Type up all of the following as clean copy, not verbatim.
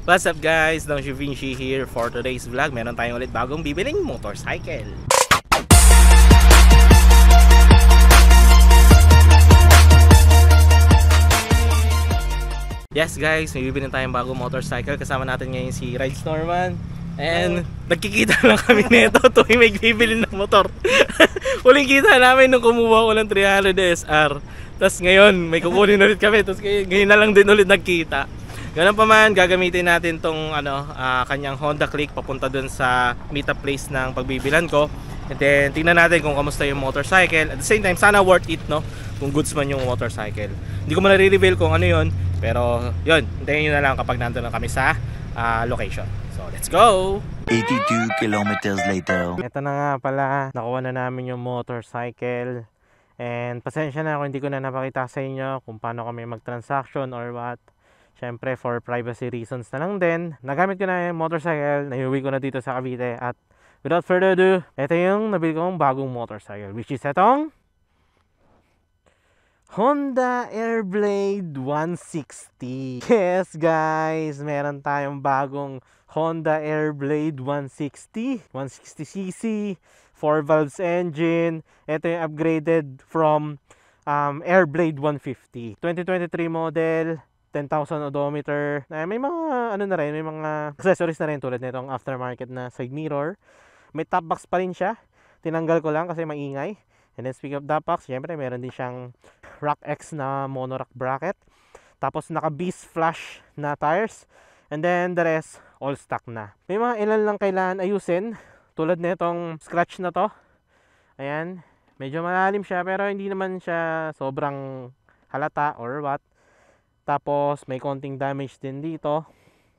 What's up guys, Don Vinci here for today's vlog. Meron tayong ulit bagong bibiling motorcycle. Yes guys, may bibiling tayong bagong motorcycle. Kasama natin ngayon si Rides Norman. And nagkikita lang kami nito tuwing may bibili ng motor. Huling kita namin nung kumuha ko ng 300 SR. Tapos ngayon may kukunin ulit kami. Tapos ngayon na lang din ulit nagkita. Ganun pa man, gagamitin natin tong kanyang Honda Click papunta dun sa meetup place ng pagbibilan ko. And then tingnan natin kung kamusta yung motorcycle. At the same time, sana worth it, no? Kung goods man yung motorcycle. Hindi ko man nare-reveal kung ano yun. Pero yun, hintayin nyo na lang kapag nandun na kami sa location. So let's go! 82 kilometers later. Ito na nga pala, nakuha na namin yung motorcycle. And pasensya na kung hindi ko na napakita sa inyo kung paano kami mag-transaction or what. Siyempre for privacy reasons na lang din. Nagamit ko na yung motorcycle, naiuwi ko na dito sa Cavite. At without further ado, ito yung nabili kong bagong motorcycle, which is itong Honda Airblade 160. Yes guys, meron tayong bagong Honda Airblade 160 160cc 4 valves engine. Ito yung upgraded from Airblade 150 2023 model, 10,000 odometer. May mga na rin, may mga accessories na rin tulad nitong aftermarket na side mirror. May top box pa rin siya, tinanggal ko lang kasi maingay. And then speaking of top box, syempre meron din siyang Rock X na monorack bracket. Tapos naka Beast Flash na tires. And then the rest, all stock na. May mga ilan lang kailangan ayusin. Tulad nitong scratch na to. Ayan. Medyo malalim siya pero hindi naman siya sobrang halata or what. Tapos may konting damage din dito.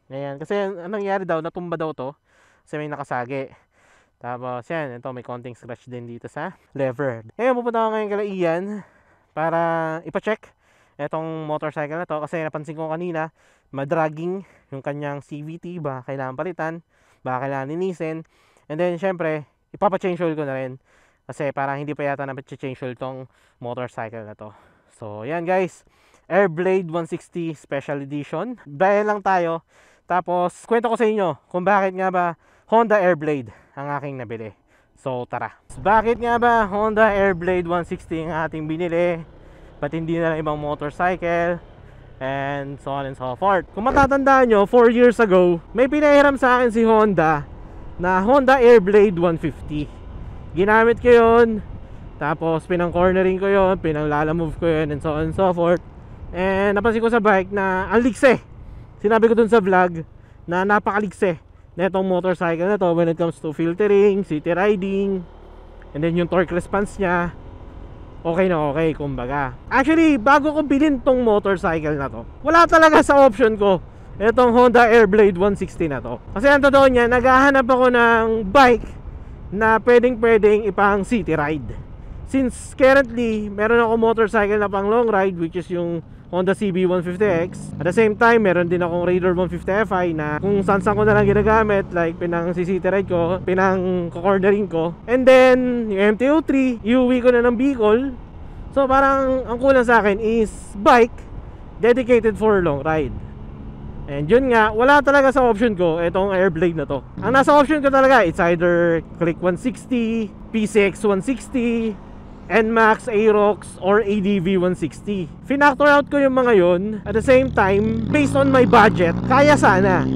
Ayan. Kasi anong nangyari daw, natumba daw to. Kasi may nakasagi. Tapos yan, ito may konting scratch din dito sa lever. Ngayon pupunta ako ngayon kay Ian para ipa-check itong motorcycle na to. Kasi napansin ko kanina, madragging yung kanyang CVT. Baka kailangan palitan, baka kailangan linisin. And then syempre, ipapa-change oil ko na rin. Kasi parang hindi pa yata na-change oil tong motorcycle na to. So yan guys, Airblade 160 Special Edition. Dahil lang tayo. Tapos kwento ko sa inyo kung bakit nga ba Honda Airblade ang aking nabili. So tara. Bakit nga ba Honda Airblade 160 ang ating binili? Ba't hindi na lang ibang motorcycle? And so on and so forth. Kung matatandaan nyo, 4 years ago, may pinahiram sa akin si Honda na Honda Airblade 150. Ginamit ko yun. Tapos pinang-cornering ko yun, pinang-lalamove ko yun, and so on and so forth. And napansin ko sa bike na ang ligse. Sinabi ko dun sa vlog na napakaligse na itong motorcycle na to when it comes to filtering, city riding, and then yung torque response niya, okay na okay, kumbaga. Actually, bago ko bilhin tong motorcycle na to, wala talaga sa option ko itong Honda Airblade 160 na to. Kasi ang totoo niya, naghahanap ako ng bike na pwedeng ipang city ride. Since currently, meron ako motorcycle na pang long ride, which is yung Honda CB150X. At the same time, meron din akong Raider 150 Fi na kung saan ko na lang ginagamit, like pinang city ride ko, pinang cornering ko. And then, yung MT-03, iuwi ko na ng Bicol. So parang ang kulang sa akin is bike dedicated for long ride. And yun nga, wala talaga sa option ko itong Airblade na to. Ang nasa option ko talaga, it's either Click 160, PCX 160, NMAX, Aerox, or ADV 160. Finactor out ko yung mga yun. At the same time, based on my budget, kaya sana.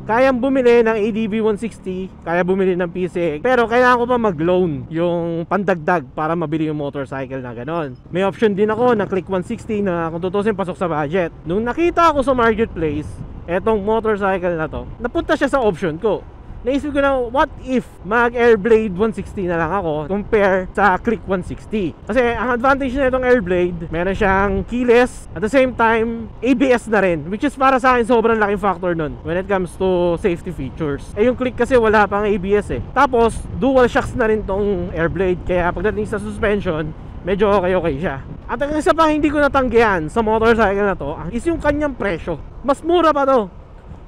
Kayang bumili ng ADV 160, kaya bumili ng PCX, pero kailangan ko pa mag-loan yung pandagdag para mabili yung motorcycle na ganon. May option din ako ng Click 160 na kung tutusin pasok sa budget. Nung nakita ako sa marketplace etong motorcycle na to, napunta siya sa option ko. Naisip ko na, what if mag Airblade 160 na lang ako compare sa Click 160? Kasi ang advantage na itong Airblade, meron siyang keyless, at the same time ABS na rin, which is para sa akin sobrang laking factor nun when it comes to safety features. Yung Click kasi wala pang ABS eh. Tapos dual shocks na rin tong Airblade, kaya pagdating sa suspension, medyo okay siya. At ang isa pa hindi ko natanggihan sa motorcycle na to is yung kanyang presyo. Mas mura pa to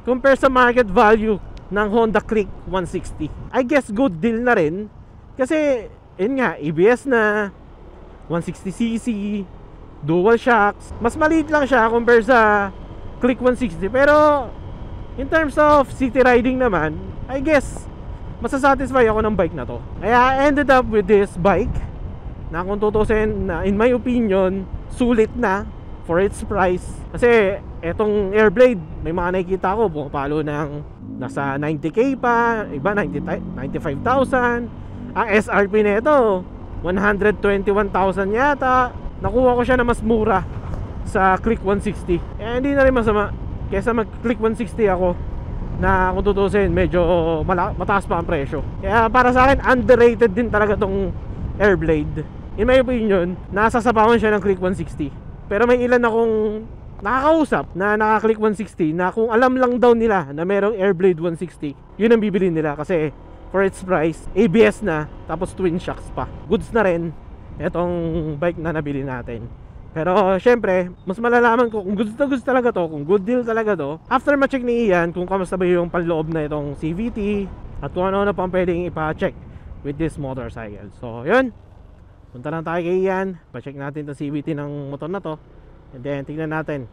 compare sa market value ng Honda Click 160. I guess good deal na rin kasi yun nga, ABS na, 160cc, dual shocks. Mas maliit lang siya compare sa Click 160 pero In terms of city riding naman, I guess masasatisfy ako ng bike na to. Kaya I ended up with this bike na kung tutusin na in my opinion sulit na for its price. Kasi etong Airblade, may mga nakikita ko pumapalo ng nasa 90k pa, iba 95,000. Ang SRP nito 121,000 yata. Nakuha ko siya na mas mura sa Click 160. Eh hindi na rin masama kesa mag Click 160 ako na kung tutusin medyo mataas pa ang presyo. Kaya para sa akin underrated din talaga tong Airblade. In my opinion, nasasapawan siya ng Click 160. Pero may ilan akong nakakausap na naka-Click 160 na kung alam lang daw nila na merong Airblade 160, yun ang bibili nila kasi for its price, ABS na, tapos twin shocks pa. Goods na rin etong bike na nabili natin. Pero syempre, mas malalaman ko kung goods na goods talaga to, kung good deal talaga to, after ma-check ni Ian kung kamusta ba yung panloob na itong CVT at kung ano-ano pang pwedeng ipa-check with this motorcycle. So yun, punta lang tayo kay Ian, pa-check natin itong CVT ng motor na to, and then tignan natin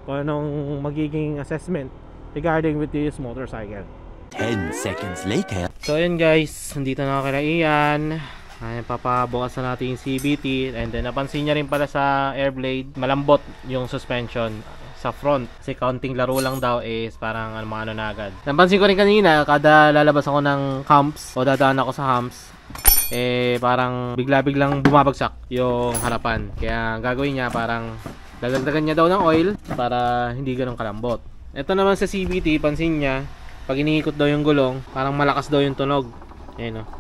kung anong magiging assessment regarding with this motorcycle. 10 seconds later. So yun guys, nandito na ako kay Ian. Ay, papabukas na natin yung CVT, and then napansin niya rin pala sa Airblade, malambot yung suspension sa front kasi kaunting laro lang daw is parang ano na agad. Napansin ko rin kanina, kada lalabas ako ng humps o dadaan ako sa humps, eh parang bigla-biglang bumabagsak yung harapan. Kaya ang gagawin niya parang dadagdagan niya daw ng oil para hindi ganun kalambot. Ito naman sa CVT, pansin niya pag iniikot daw yung gulong, parang malakas daw yung tunog. Ayun o.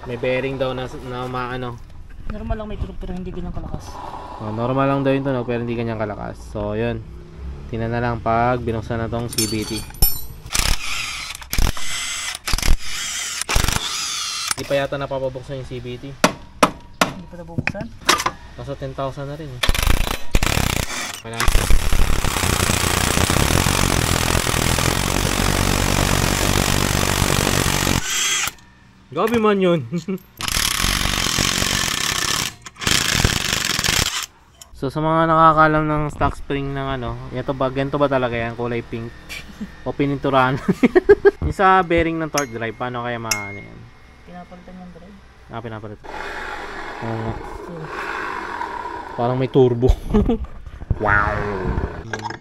May bearing daw na maano. Normal lang may tunog pero hindi ganyan kalakas. Oh, normal lang daw yung tunog pero hindi ganyan kalakas. So, yun. Tingnan na lang pag binuksan na tong CVT. Hindi pa yata napapabuksan yung CVT. Hindi pa nabubuksan? Nasa 10,000 na rin. Wala. Gabi man yun. So sa mga nakakalam ng stock spring ng ano, ganito ba talaga yan, kulay pink o pininturahan? Yung sa bearing ng torque drive, paano kaya maano yan? Pinapalitan yung drive. Pinapalitan. Parang may turbo. Wow.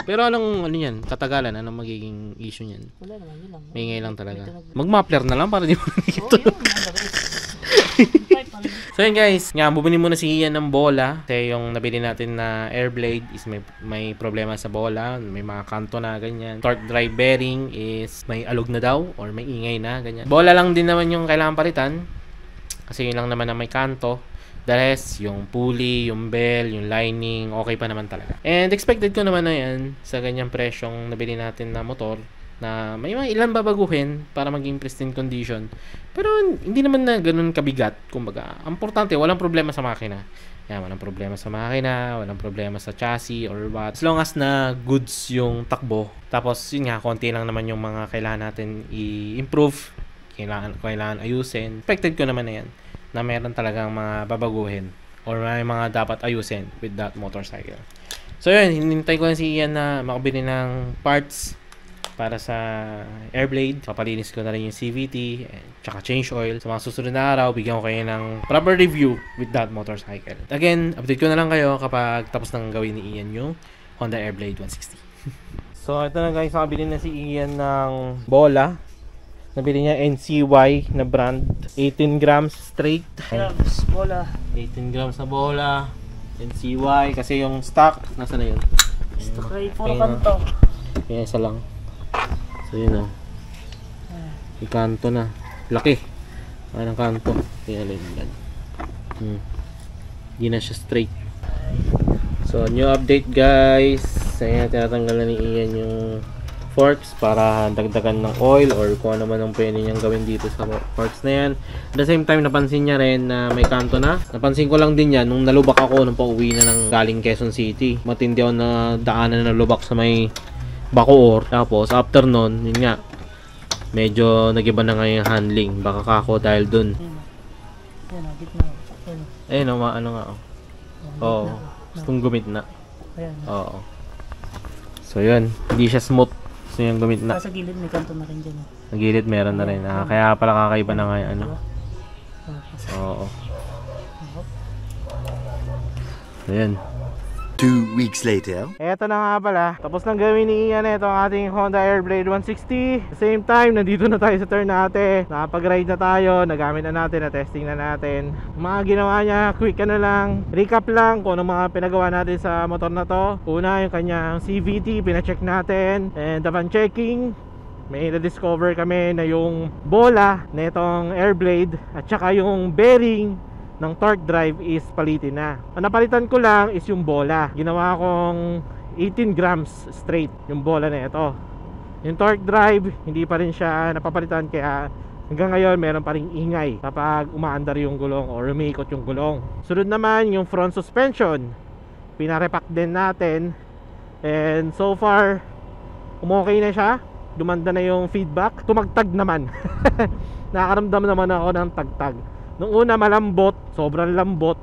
Pero anong ano yan, katagalan, anong magiging issue niyan? Wala naman, yun lang. May lang talaga. Mag-muffler na lang para di mo nakikita. So yun guys, nga bumili muna si Ian ng bola kasi yung nabili natin na Airblade is may problema sa bola, may mga kanto na ganyan. Torque drive bearing is may alog na daw or may ingay na ganyan. Bola lang din naman yung kailangan palitan kasi yun lang naman na may kanto. The rest, yung pulley, yung bell, yung lining, okay pa naman talaga. And expected ko naman na yan sa ganyang presyong nabili natin na motor na may mga ilan babaguhin para maging pristine condition. Pero hindi naman na ganun kabigat. Kumbaga, ang importante, walang problema sa makina. Yan, walang problema sa makina, walang problema sa chassis or what. As long as na goods yung takbo. Tapos, yun nga, konti lang naman yung mga kailangan natin i-improve. Kailangan ayusin. Expected ko naman na yan na meron talagang mga babaguhin or may mga dapat ayusin with that motorcycle. So yun, hinintay ko na si Ian na makabili ng parts para sa Airblade. Papalinis ko na rin yung CVT tsaka change oil. Sa mga susunod na araw, bigyan ko kayo ng proper review with that motorcycle. Again, update ko na lang kayo kapag tapos nang gawin ni Ian yung Honda Airblade 160. So ito na guys, nakabili na si Ian ng bola. Nabili niya NCY na brand, 18 grams straight. Grams, bola. 18 grams na bola, NCY, kasi yung stock, nasa na yun? Stock ay puro kanto. Kaya isa lang. So yun o. Yung kanto na. Laki. Anong kanto? Kaya lang yan. Hindi na siya straight. So new update guys. Kaya tinatanggal na ni Ian yung forks para dagdagan ng oil or kung ano man ang pwede niyang gawin dito sa forks na yan. At the same time, napansin niya rin na may kanto na. Napansin ko lang din yan nung nalubak ako nung pauwi na ng galing Quezon City. Matindi ako na daanan na nalubak sa may Bacoor. Tapos after nun, yun nga, medyo nagiba na nga yung handling. Baka kako dahil dun. Ayan, gitna. Ayun o, ano nga o. Oo, gustong gumit na. Ayan. Oo. So yun, hindi siya smooth. So yung gumit na. Sa gilid may kanto na rin dyan. Sa gilid meron na rin. Kaya pala kakaiba na nga yung ano. Oo. So yun. 2 weeks later. Eto na nga pala. Tapos nang gawin ni Ian ito ang ating Honda Airblade 160. Same time, nandito na tayo sa turn natin. Nakapag-ride na tayo, nagamit na natin, na-testing na natin. Mga ginawa niya, quick ano lang, recap lang kung ano mga pinagawa natin sa motor na to. Una, yung kanyang CVT, pina-check natin. And upon checking, may na-discover kami na yung bola na itong Airblade at saka yung bearing ng torque drive is palitin na. Ang napalitan ko lang is yung bola. Ginawa kong 18 grams straight yung bola na ito. Yung torque drive, hindi pa rin siya napapalitan, kaya hanggang ngayon meron pa ring ingay kapag umaandar yung gulong o umiikot yung gulong. Sunod naman yung front suspension, pinarepack din natin, and so far umokay na siya. Dumanda na yung feedback, tumagtag naman. Nakaramdam naman ako ng tagtag. Nung una malambot, sobrang lambot.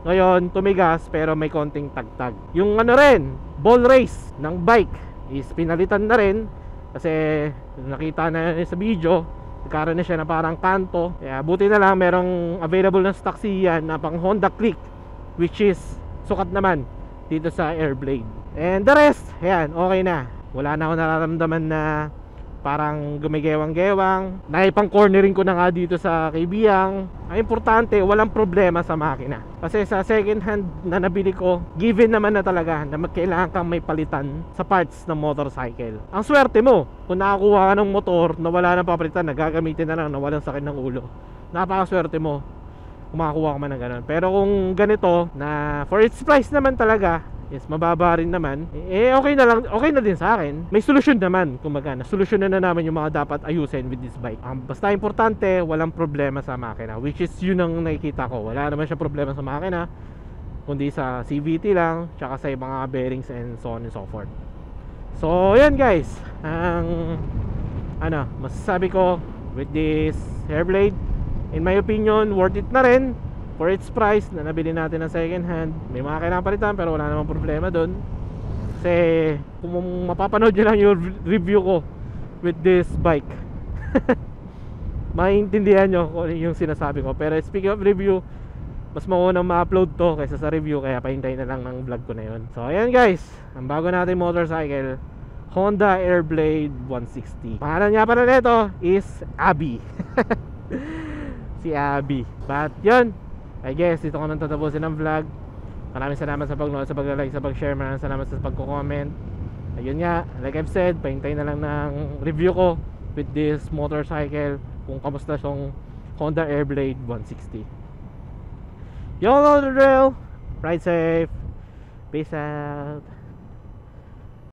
Ngayon tumigas pero may konting tagtag. Yung ano rin, ball race ng bike is pinalitan na rin. Kasi nakita na sa video, nagkaroon na siya na parang kanto. Kaya buti na lang merong available na stock siya na pang Honda Click, which is sukat naman dito sa Airblade. And the rest, ayan, okay na. Wala na ako nararamdaman na parang gumigewang-gewang. Naipang cornering ko na nga dito sa Kaibiyang. Ang importante, walang problema sa makina. Kasi sa second hand na nabili ko, given naman na talaga na kailangan kang may palitan sa parts ng motorcycle. Ang swerte mo kung nakakuha ka ng motor na wala nang papalitan, nagagamitin na lang na walang sakit ng ulo. Napakaswerte mo kung makakuha ka man ng ganun. Pero kung ganito na for its price naman talaga, yes, mababa rin naman, okay na lang, okay na din sa akin. May solusyon naman, kumbaga, solusyonan na namin yung mga dapat ayusin with this bike. Basta importante, walang problema sa makina, which is yun ang nakikita ko. Wala naman siya problema sa makina, kundi sa CVT lang, tsaka sa mga bearings and so on and so forth. So, yan guys, ang masasabi ko with this Airblade, in my opinion, worth it na rin for its price na nabili natin ng second hand. May mga kailangan palitan pero wala namang problema doon. Kasi kung mapapanood nyo lang yung review ko with this bike, maintindihan nyo kung yung sinasabi ko. Pero speaking of review, mas maunang ma-upload to kaysa sa review, kaya pahintayin na lang ng vlog ko na yun. So ayan guys, ang bago natin motorcycle, Honda Airblade 160. Pangalan niya pala nito is Abby. Si Abby. But yun, I guess dito ko nang tatapusin ang vlog. Maraming salamat sa pag-nood, sa pag-like, sa pag-share. Maraming salamat sa pag-comment. Ayun nga, like I've said, pahintayin na lang ng review ko with this motorcycle, kung kamusta yung Honda Airblade 160. You all know the drill. Ride safe. Peace out.